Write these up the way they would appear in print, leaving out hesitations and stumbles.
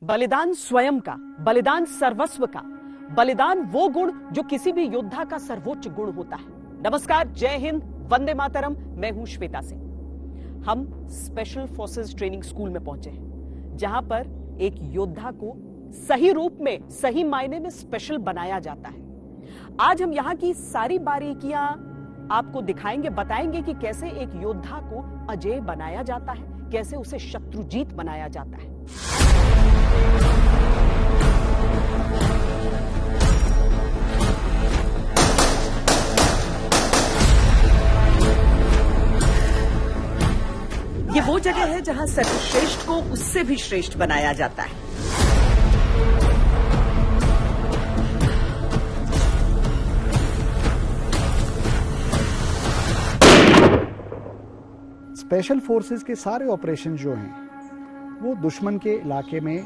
बलिदान स्वयं का, बलिदान सर्वस्व का, बलिदान वो गुण जो किसी भी योद्धा का सर्वोच्च गुण होता है। नमस्कार, जय हिंद, वंदे मातरम। मैं हूं श्वेता सिंह। हम स्पेशल फोर्सेस ट्रेनिंग स्कूल में पहुंचे हैं, जहां पर एक योद्धा को सही रूप में, सही मायने में स्पेशल बनाया जाता है। आज हम यहां की सारी बारीकियां आपको दिखाएंगे, बताएंगे कि कैसे एक योद्धा को अजेय बनाया जाता है, कैसे उसे शत्रुजीत बनाया जाता है। ये वो जगह है जहां सर्वश्रेष्ठ को उससे भी श्रेष्ठ बनाया जाता है। स्पेशल फोर्सेस के सारे ऑपरेशन जो हैं वो दुश्मन के इलाके में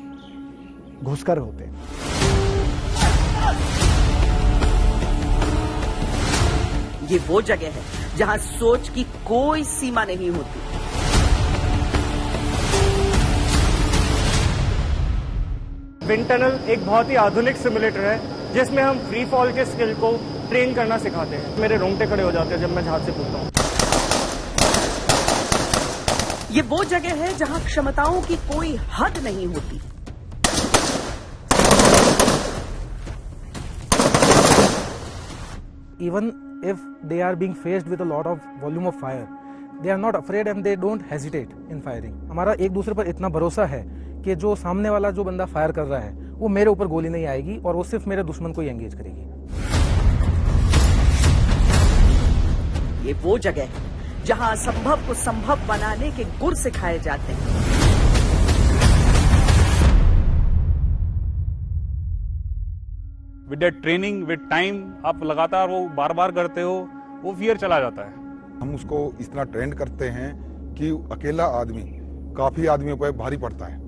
घुसकर होते हैं। ये वो जगह है जहां सोच की कोई सीमा नहीं होती। विंड टनल एक बहुत ही आधुनिक सिमुलेटर है जिसमें हम फ्री फॉल के स्किल को ट्रेन करना सिखाते हैं। मेरे रोंगटे खड़े हो जाते हैं जब मैं जहाज से कूदता हूं। ये वो जगह है जहां क्षमताओं की कोई हद नहीं होती। Even if they are being faced with a lot of volume of fire, they are not afraid and they don't hesitate in firing. हमारा एक दूसरे पर इतना भरोसा है कि जो सामने वाला जो बंदा फायर कर रहा है वो मेरे ऊपर गोली नहीं आएगी और वो सिर्फ मेरे दुश्मन को ही एंगेज करेगी। ये वो जगह है जहां असंभव को संभव बनाने के गुर सिखाए जाते हैं। With that training, with time, आप लगातार वो बार बार करते हो, वो फियर चला जाता है। हम उसको इस तरह ट्रेन करते हैं कि अकेला आदमी काफी आदमियों पर भारी पड़ता है।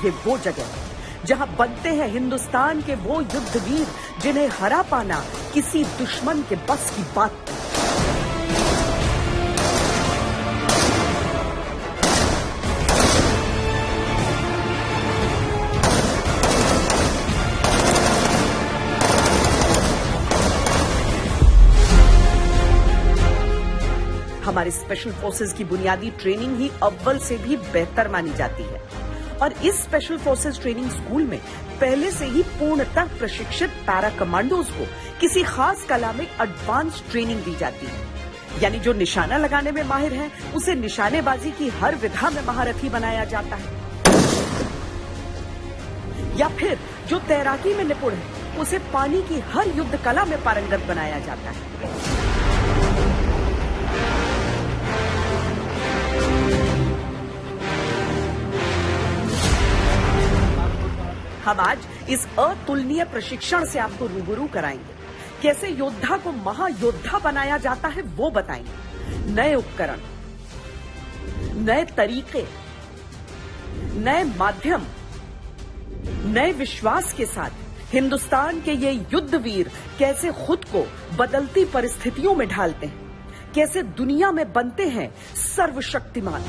ये वो जगह है जहां बनते हैं हिंदुस्तान के वो युद्धवीर जिन्हें हरा पाना किसी दुश्मन के बस की बात नहीं। हमारे स्पेशल फोर्सेस की बुनियादी ट्रेनिंग ही अव्वल से भी बेहतर मानी जाती है और इस स्पेशल फोर्सेस ट्रेनिंग स्कूल में पहले से ही पूर्णतः प्रशिक्षित पैरा कमांडोज को किसी खास कला में एडवांस ट्रेनिंग दी जाती है। यानी जो निशाना लगाने में माहिर है उसे निशानेबाजी की हर विधा में महारथी बनाया जाता है, या फिर जो तैराकी में निपुण है उसे पानी की हर युद्ध कला में पारंगत बनाया जाता है। हम आज इस अतुलनीय प्रशिक्षण से आपको रूबरू कराएंगे। कैसे योद्धा को महायोद्धा बनाया जाता है वो बताएंगे। नए उपकरण, नए तरीके, नए माध्यम, नए विश्वास के साथ हिंदुस्तान के ये युद्धवीर कैसे खुद को बदलती परिस्थितियों में ढालते हैं, कैसे दुनिया में बनते हैं सर्वशक्तिमान।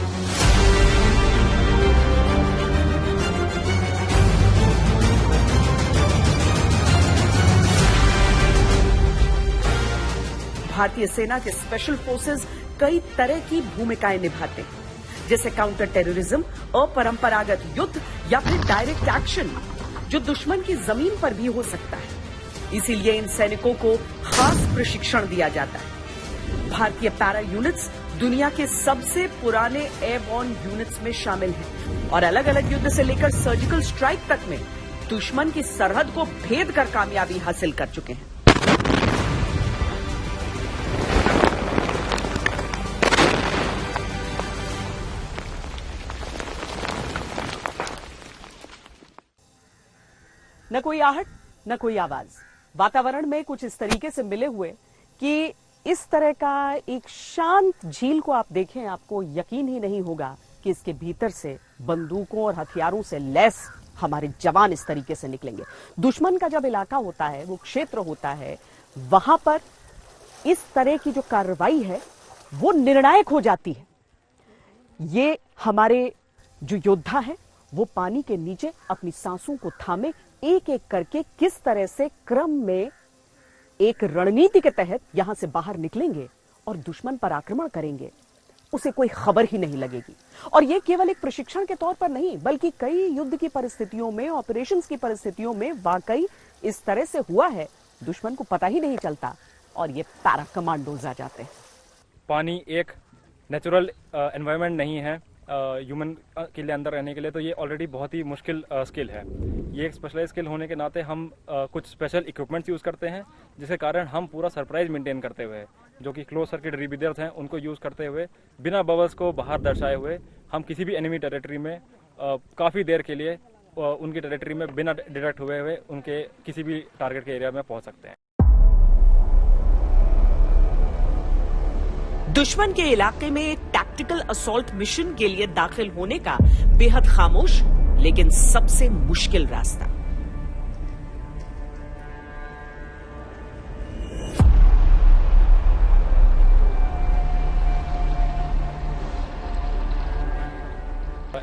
भारतीय सेना के स्पेशल फोर्सेस कई तरह की भूमिकाएं निभाते हैं, जैसे काउंटर टेररिज्म, अपरंपरागत युद्ध या फिर डायरेक्ट एक्शन, जो दुश्मन की जमीन पर भी हो सकता है। इसीलिए इन सैनिकों को खास प्रशिक्षण दिया जाता है। भारतीय पैरा यूनिट्स दुनिया के सबसे पुराने एयरबॉर्न यूनिट्स में शामिल हैं और अलग अलग युद्ध से लेकर सर्जिकल स्ट्राइक तक में दुश्मन की सरहद को भेद कर कामयाबी हासिल कर चुके हैं। न कोई आहट, न कोई आवाज। वातावरण में कुछ इस तरीके से मिले हुए कि इस तरह का एक शांत झील को आप देखें, आपको यकीन ही नहीं होगा कि इसके भीतर से बंदूकों और हथियारों से लैस हमारे जवान इस तरीके से निकलेंगे। दुश्मन का जब इलाका होता है, वो क्षेत्र होता है, वहां पर इस तरह की जो कार्रवाई है वो निर्णायक हो जाती है। ये हमारे जो योद्धा है वो पानी के नीचे अपनी सांसों को थामे एक एक करके किस तरह से क्रम में एक रणनीति के तहत यहां से बाहर निकलेंगे और दुश्मन पर आक्रमण करेंगे, उसे कोई खबर ही नहीं लगेगी। और यह केवल एक प्रशिक्षण के तौर पर नहीं, बल्कि कई युद्ध की परिस्थितियों में, ऑपरेशंस की परिस्थितियों में वाकई इस तरह से हुआ है, दुश्मन को पता ही नहीं चलता और ये पैरा कमांडोज आ जाते हैं। पानी एक नेचुरल एनवायरनमेंट नहीं है ह्यूमन के लिए अंदर रहने के लिए, तो ये ऑलरेडी बहुत ही मुश्किल स्किल है। ये एक स्पेशलाइज स्किल होने के नाते हम कुछ स्पेशल इक्विपमेंट्स यूज़ करते हैं, जिसके कारण हम पूरा सरप्राइज मेंटेन करते हुए, जो कि क्लोज सर्किट रीबीदर्स हैं, उनको यूज़ करते हुए बिना बबल्स को बाहर दर्शाए हुए हम किसी भी एनिमी टेरिटरी में काफ़ी देर के लिए उनकी टेरिटरी में बिना डिटेक्ट हुए उनके किसी भी टारगेट के एरिया में पहुंच सकते हैं। दुश्मन के इलाके में एक टैक्टिकल असॉल्ट मिशन के लिए दाखिल होने का बेहद खामोश लेकिन सबसे मुश्किल रास्ता।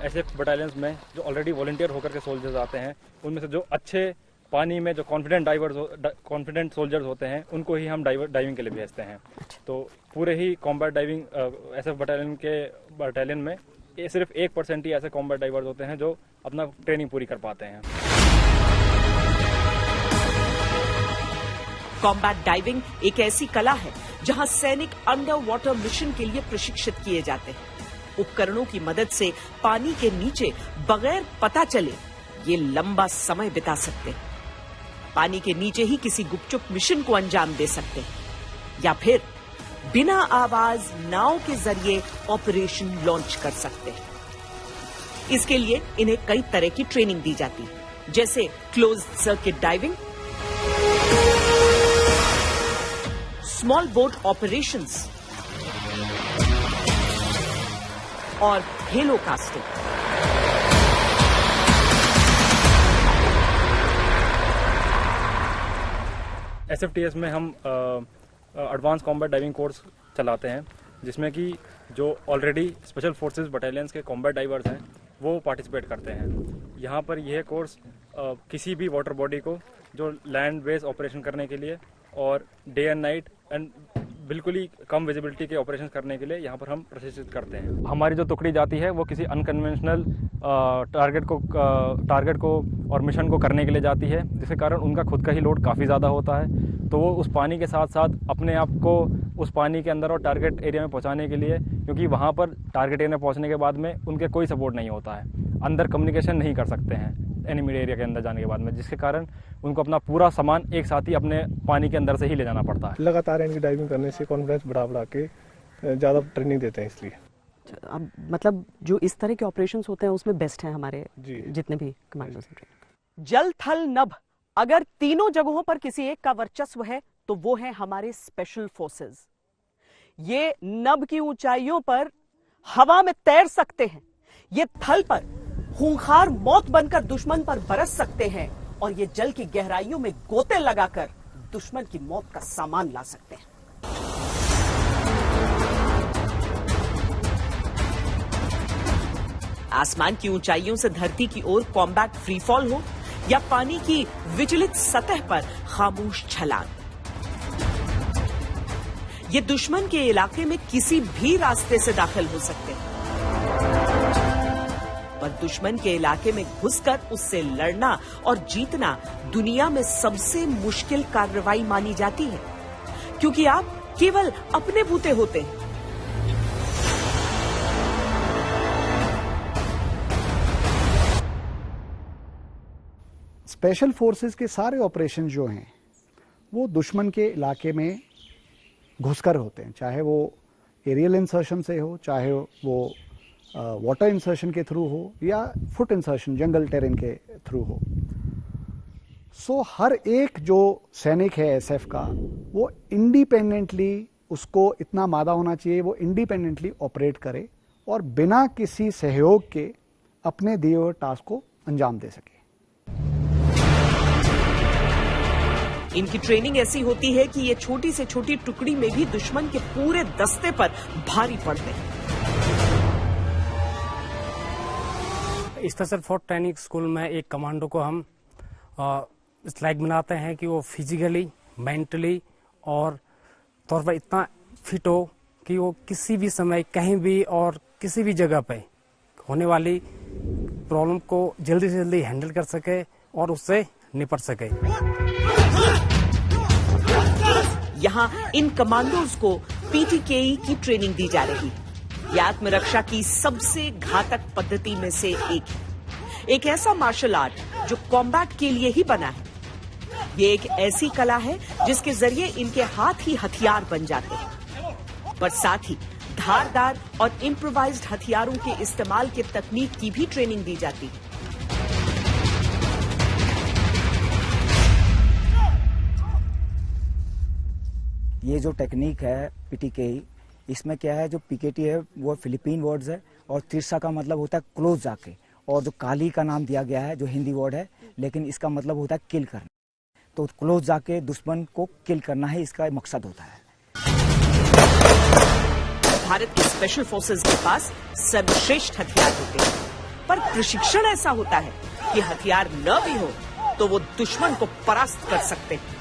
एसएफ बटालियंस में जो ऑलरेडी वॉलंटियर होकर के सोल्जर्स आते हैं, उनमें से जो अच्छे पानी में जो कॉन्फिडेंट सोल्जर्स होते हैं, उनको ही हम डाइविंग के लिए भेजते हैं। तो पूरे ही कॉम्बैट डाइविंग एसएफ बटालियन में सिर्फ 1% ही ऐसे कॉम्बैट डाइवर्स होते हैं जो अपना ट्रेनिंग पूरी कर पाते हैं। कॉम्बैट डाइविंग एक ऐसी कला है जहां सैनिक अंडर वाटर मिशन के लिए प्रशिक्षित किए जाते हैं। उपकरणों की मदद से पानी के नीचे बगैर पता चले ये लंबा समय बिता सकते हैं। पानी के नीचे ही किसी गुपचुप मिशन को अंजाम दे सकते हैं या फिर बिना आवाज नाव के जरिए ऑपरेशन लॉन्च कर सकते हैं। इसके लिए इन्हें कई तरह की ट्रेनिंग दी जाती है, जैसे close circuit diving, small boat operations और हेलो कास्टिंग। एसएफटीएस में हम एडवांस कॉम्बैट डाइविंग कोर्स चलाते हैं, जिसमें कि जो ऑलरेडी स्पेशल फोर्सेस बटालियंस के कॉम्बैट डाइवर्स हैं वो पार्टिसिपेट करते हैं। यहाँ पर यह कोर्स किसी भी वाटर बॉडी को जो लैंड बेस्ड ऑपरेशन करने के लिए और डे एंड नाइट एंड बिल्कुल ही कम विजिबिलिटी के ऑपरेशन करने के लिए यहाँ पर हम प्रशिक्षित करते हैं। हमारी जो टुकड़ी जाती है वो किसी अनकन्वेंशनल टारगेट को और मिशन को करने के लिए जाती है, जिसके कारण उनका खुद का ही लोड काफ़ी ज़्यादा होता है। तो वो उस पानी के साथ साथ अपने आप को उस पानी के अंदर और टारगेट एरिया में पहुँचाने के लिए, क्योंकि वहाँ पर टारगेट एरिया में पहुँचने के बाद में उनके कोई सपोर्ट नहीं होता है, अंदर कम्युनिकेशन नहीं कर सकते हैं एनिमी एरिया के अंदर जाने के बाद में, जिसके कारण उनको अपना पूरा सामान एक साथ ही अपने पानी के अंदर से ही ले जाना पड़ता है। लगातार इनकी डाइविंग करने से कॉन्फिडेंस बढ़ा के ज़्यादा ट्रेनिंग देते हैं, इसलिए अब मतलब जो इस तरह के ऑपरेशंस होते हैं उसमें बेस्ट है हमारे जितने भी कमांडर्स हैं। जल थल नभ, अगर तीनों जगहों पर किसी एक का वर्चस्व है तो वो है हमारे स्पेशल फोर्सेस। ये नभ की ऊंचाइयों पर हवा में तैर सकते हैं, ये थल पर खूंखार मौत बनकर दुश्मन पर बरस सकते हैं और ये जल की गहराइयों में गोते लगाकर दुश्मन की मौत का सामान ला सकते हैं। आसमान की ऊंचाइयों से धरती की ओर कॉम्बैट फ्रीफॉल हो या पानी की विचलित सतह पर खामोश छलांग, ये दुश्मन के इलाके में किसी भी रास्ते से दाखिल हो सकते हैं। पर दुश्मन के इलाके में घुसकर उससे लड़ना और जीतना दुनिया में सबसे मुश्किल कार्रवाई मानी जाती है, क्योंकि आप केवल अपने बूते होते हैं। स्पेशल फोर्सेस के सारे ऑपरेशन जो हैं वो दुश्मन के इलाके में घुसकर होते हैं, चाहे वो एरियल इंसर्शन से हो, चाहे वो वाटर इंसर्शन के थ्रू हो या फुट इंसर्शन जंगल टेरेन के थ्रू हो। सो हर एक जो सैनिक है एसएफ का वो इंडिपेंडेंटली, उसको इतना मादा होना चाहिए वो इंडिपेंडेंटली ऑपरेट करे और बिना किसी सहयोग के अपने दिए हुए टास्क को अंजाम दे सके। इनकी ट्रेनिंग ऐसी होती है कि ये छोटी से छोटी टुकड़ी में भी दुश्मन के पूरे दस्ते पर भारी पड़ते हैं। स्पेशल फोर्स ट्रेनिंग स्कूल में एक कमांडो को हम इस लायक बनाते हैं कि वो फिजिकली, मेंटली और तौर पर इतना फिट हो कि वो किसी भी समय, कहीं भी और किसी भी जगह पे होने वाली प्रॉब्लम को जल्दी से जल्दी हैंडल कर सके और उससे निपट सके। यहाँ इन कमांडोज को पीटीकेई की ट्रेनिंग दी जा रही है। ये आत्मरक्षा की सबसे घातक पद्धति में से एक है। एक ऐसा मार्शल आर्ट जो कॉम्बैट के लिए ही बना है। ये एक ऐसी कला है जिसके जरिए इनके हाथ ही हथियार बन जाते हैं, पर साथ ही धारदार और इम्प्रोवाइज्ड हथियारों के इस्तेमाल के तकनीक की भी ट्रेनिंग दी जाती है। ये जो टेक्निक है पीटीकेई, इसमें क्या है, जो पीकेटी है वो फिलीपीन वर्ड्स है और तिरसा का मतलब होता है क्लोज जाके, और जो काली का नाम दिया गया है जो हिंदी वर्ड है, लेकिन इसका मतलब होता है किल करना। तो क्लोज जाके दुश्मन को किल करना है, इसका मकसद होता है। भारत के स्पेशल फोर्सेस के पास सर्वश्रेष्ठ हथियार होते हैं, पर प्रशिक्षण ऐसा होता है कि हथियार न भी हो तो वो दुश्मन को परास्त कर सकते हैं।